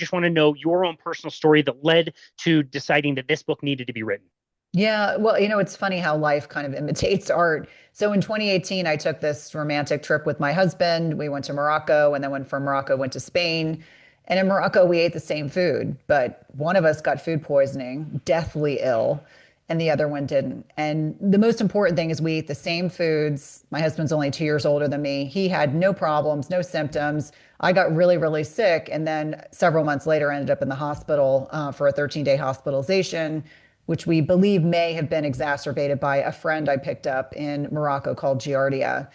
just want to know your own personal story that led to deciding that this book needed to be written. Yeah, well, it's funny how life kind of imitates art. So in 2018, I took this romantic trip with my husband. We went to Morocco and then went from Morocco, went to Spain. And in Morocco, we ate the same food, but one of us got food poisoning, deathly ill, and the other one didn't. And the most important thing is we ate the same foods. My husband's only 2 years older than me. He had no problems, no symptoms. I got really, really sick. And then several months later, I ended up in the hospital for a 13-day hospitalization, which we believe may have been exacerbated by a friend I picked up in Morocco called Giardia.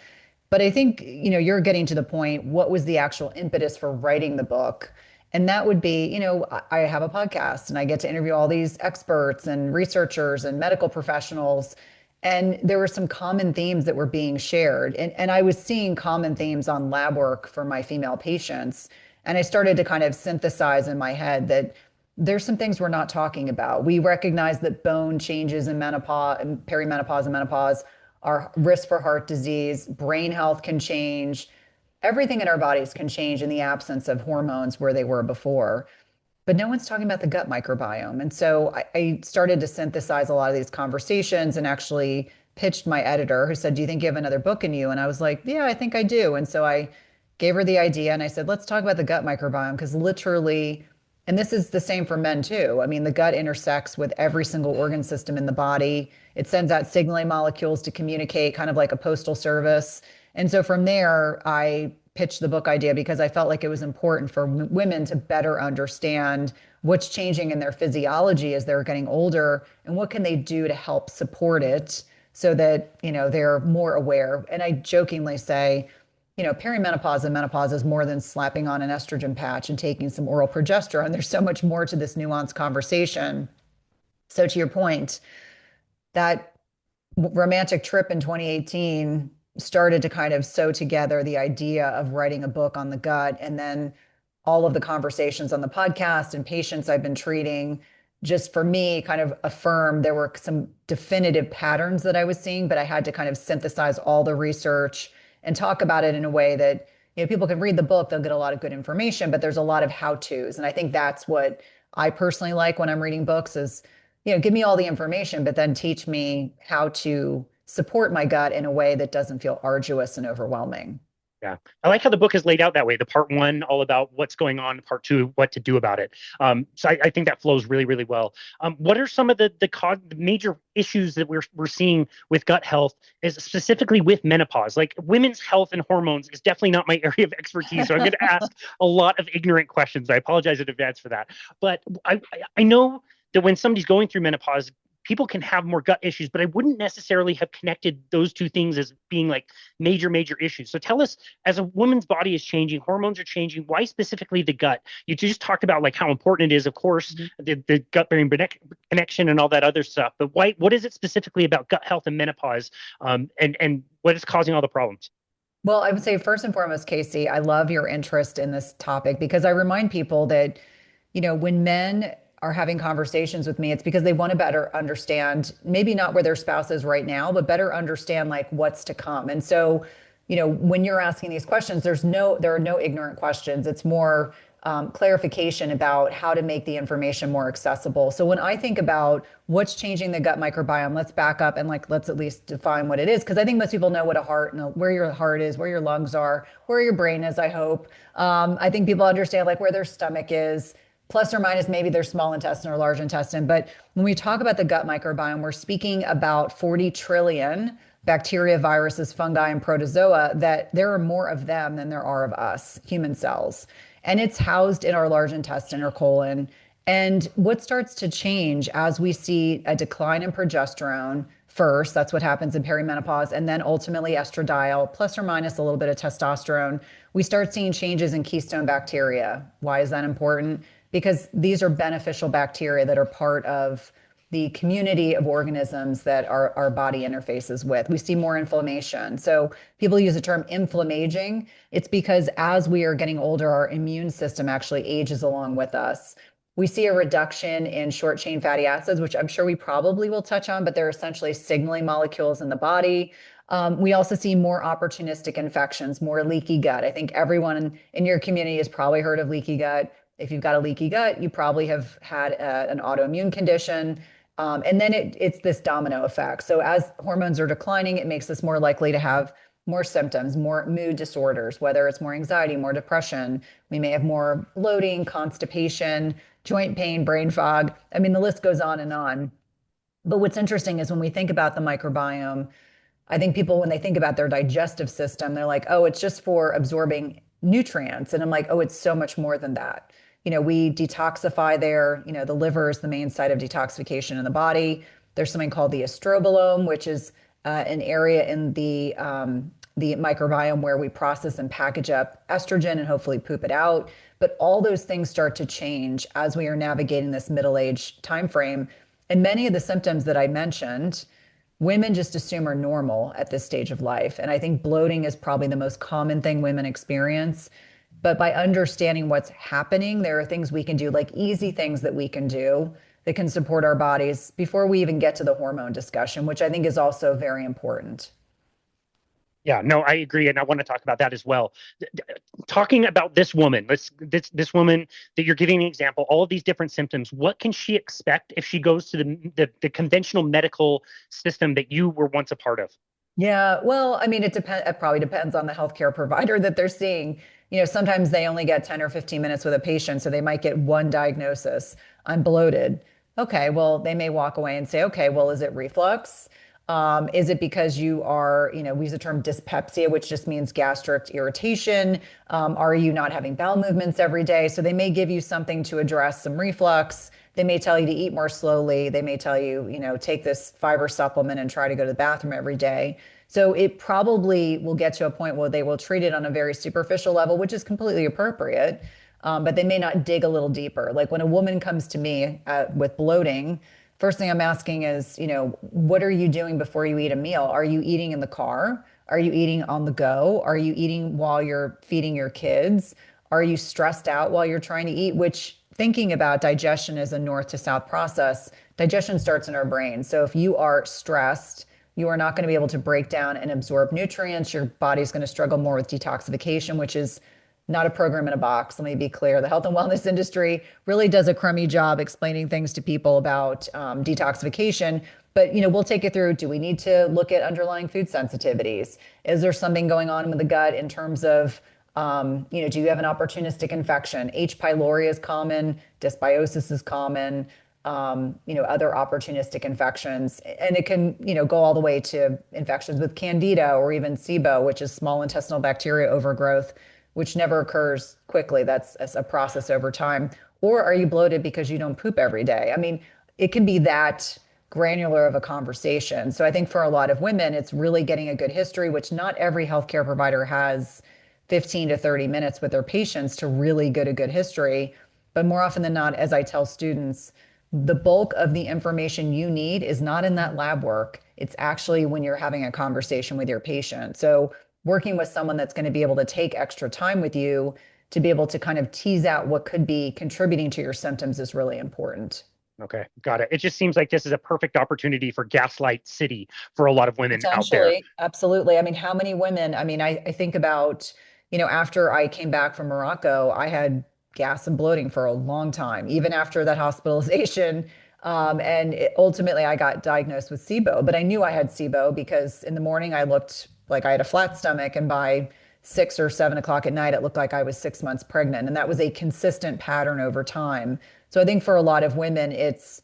But I think, you're getting to the point, what was the actual impetus for writing the book? And that would be, I have a podcast and I get to interview all these experts and researchers and medical professionals. And there were some common themes that were being shared. And I was seeing common themes on lab work for my female patients. And I started to kind of synthesize in my head that there's some things we're not talking about. We recognize that bone changes in menopause and perimenopause and menopause are risk for heart disease, brain health can change. Everything in our bodies can change in the absence of hormones where they were before. But no one's talking about the gut microbiome. And so I started to synthesize a lot of these conversations and actually pitched my editor, who said, "Do you think you have another book in you?" And I was like, "Yeah, I think I do." And so I gave her the idea and I said, "Let's talk about the gut microbiome," because literally, and this is the same for men too. I mean, the gut intersects with every single organ system in the body. It sends out signaling molecules to communicate, kind of like a postal service. And so from there, I pitched the book idea because I felt like it was important for women to better understand what's changing in their physiology as they're getting older and what can they do to help support it so that, they're more aware. And I jokingly say, perimenopause and menopause is more than slapping on an estrogen patch and taking some oral progesterone. There's so much more to this nuanced conversation. So to your point, that romantic trip in 2018 started to kind of sew together the idea of writing a book on the gut. And then all of the conversations on the podcast and patients I've been treating, just for me, kind of affirmed there were some definitive patterns that I was seeing, but I had to kind of synthesize all the research and talk about it in a way that, people can read the book, they'll get a lot of good information, but there's a lot of how-tos. And I think that's what I personally like when I'm reading books is, give me all the information, but then teach me how to support my gut in a way that doesn't feel arduous and overwhelming. Yeah. I like how the book is laid out that way. The part one, all about what's going on, part two, what to do about it. So I think that flows really, really well. What are some of the major issues that we're seeing with gut health, is specifically with menopause? Like, women's health and hormones is definitely not my area of expertise. So I'm going to ask a lot of ignorant questions. I apologize in advance for that. But I know that when somebody's going through menopause, people can have more gut issues, but I wouldn't necessarily have connected those two things as being like major, major issues. So tell us, as a woman's body is changing, hormones are changing, why specifically the gut? You just talked about like how important it is, of course, the gut-brain connection and all that other stuff, but what is it specifically about gut health and menopause, and what is causing all the problems? Well, I would say first and foremost, Casey, I love your interest in this topic because I remind people that, when men are having conversations with me, it's because they want to better understand, maybe not where their spouse is right now, but better understand like what's to come. And so, when you're asking these questions, there are no ignorant questions. It's more clarification about how to make the information more accessible. So when I think about what's changing the gut microbiome, let's back up and let's at least define what it is. Because I think most people know what a heart and where your heart is, where your lungs are, where your brain is, I hope. I think people understand where their stomach is, plus or minus maybe their small intestine or large intestine. But when we talk about the gut microbiome, we're speaking about 40 trillion bacteria, viruses, fungi, and protozoa, that there are more of them than there are of us, human cells. And it's housed in our large intestine or colon. And what starts to change as we see a decline in progesterone first, that's what happens in perimenopause, and then ultimately estradiol, plus or minus a little bit of testosterone, we start seeing changes in keystone bacteria. Why is that important? Because these are beneficial bacteria that are part of the community of organisms that our body interfaces with. We see more inflammation. So people use the term inflammaging. It's because as we are getting older, our immune system actually ages along with us. We see a reduction in short chain fatty acids, which I'm sure we probably will touch on, but they're essentially signaling molecules in the body. We also see more opportunistic infections, more leaky gut. I think everyone in your community has probably heard of leaky gut. If you've got a leaky gut, you probably have had an autoimmune condition. And then it's this domino effect. So as hormones are declining, it makes us more likely to have more symptoms, more mood disorders, whether it's more anxiety, more depression. We may have more bloating, constipation, joint pain, brain fog. I mean, the list goes on and on. But what's interesting is when we think about the microbiome, I think people, when they think about their digestive system, they're like, oh, it's just for absorbing nutrients. And I'm like, oh, it's so much more than that. We detoxify there. The liver is the main site of detoxification in the body. There's something called the estrobolome, which is an area in the microbiome where we process and package up estrogen and hopefully poop it out. But all those things start to change as we are navigating this middle-age timeframe. And many of the symptoms that I mentioned, women just assume are normal at this stage of life. And I think bloating is probably the most common thing women experience. But by understanding what's happening, there are things we can do, like easy things that we can do that can support our bodies before we even get to the hormone discussion, which I think is also very important. Yeah, no, I agree, and I want to talk about that as well. Talking about this woman, this woman that you're giving an example, all of these different symptoms. What can she expect if she goes to the conventional medical system that you were once a part of? Yeah, well, I mean, it probably depends on the healthcare provider that they're seeing. Sometimes they only get 10 or 15 minutes with a patient, so they might get one diagnosis. I'm bloated. Okay, well, they may walk away and say, okay, well, is it reflux? Is it because you are, we use the term dyspepsia, which just means gastric irritation? Are you not having bowel movements every day? So they may give you something to address some reflux. They may tell you to eat more slowly. They may tell you, take this fiber supplement and try to go to the bathroom every day. So it probably will get to a point where they will treat it on a very superficial level, which is completely appropriate. But they may not dig a little deeper. Like when a woman comes to me with bloating, first thing I'm asking is, what are you doing before you eat a meal? Are you eating in the car? Are you eating on the go? Are you eating while you're feeding your kids? Are you stressed out while you're trying to eat? Which, thinking about digestion as a north to south process, digestion starts in our brain. So if you are stressed, you are not going to be able to break down and absorb nutrients. Your body's going to struggle more with detoxification, which is not a program in a box. Let me be clear. The health and wellness industry really does a crummy job explaining things to people about detoxification. But, we'll take you through. Do we need to look at underlying food sensitivities? Is there something going on with the gut in terms of, do you have an opportunistic infection? H. pylori is common. Dysbiosis is common. Other opportunistic infections. And it can, go all the way to infections with Candida or even SIBO, which is small intestinal bacteria overgrowth, which never occurs quickly. That's a process over time. Or are you bloated because you don't poop every day? I mean, it can be that granular of a conversation. So I think for a lot of women, it's really getting a good history, which not every healthcare provider has 15 to 30 minutes with their patients to really get a good history. But more often than not, as I tell students, the bulk of the information you need is not in that lab work. It's actually when you're having a conversation with your patient. So working with someone that's going to be able to take extra time with you to be able to kind of tease out what could be contributing to your symptoms is really important. Okay, got it. It just seems like this is a perfect opportunity for gaslight city for a lot of women out there. Potentially, absolutely. I mean, how many women? I mean, I think about, after I came back from Morocco, I had gas and bloating for a long time, even after that hospitalization. Ultimately, I got diagnosed with SIBO, but I knew I had SIBO because in the morning I looked like I had a flat stomach, and by 6 or 7 o'clock at night, it looked like I was 6 months pregnant. And that was a consistent pattern over time. So I think for a lot of women, it's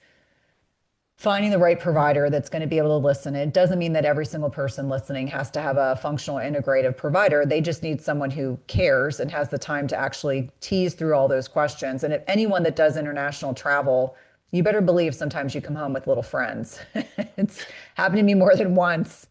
finding the right provider that's going to be able to listen. It doesn't mean that every single person listening has to have a functional integrative provider. They just need someone who cares and has the time to actually tease through all those questions. And if anyone that does international travel, you better believe sometimes you come home with little friends. It's happened to me more than once.